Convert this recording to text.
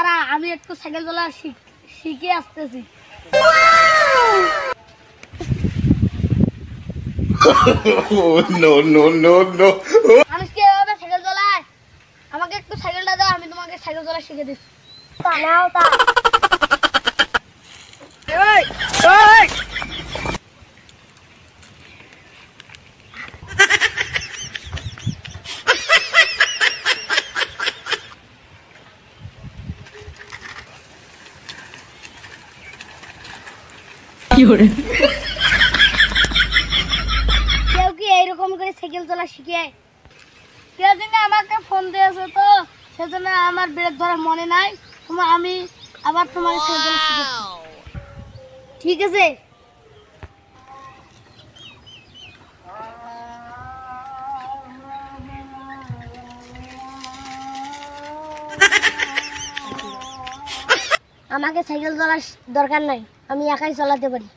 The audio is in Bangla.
দাঁড়া আমি একটু সাইকেল চালা শিখে আসতেছি। No, no, no, no. মানুষ কি এভাবে সাইকেল চালায়? আমাকে একটু সাইকেলটা দাও, আমি তোমাকে সাইকেল চালা শিখে দিচ্ছি। নাও তা। এই এই কেউ কি এইরকম করে সাইকেল চালা শিখে? কেউ দিন আমাকে ফোন দিয়েছে তো সেজন্য আমার ব্রেক ধরা মনে নাই। আমি আবার তোমার সাইকেল চালা শিখেছি। ঠিক আছে। আমাকে সাইকেল চালার দরকার নাই, আমি একাই চালাতে পারি।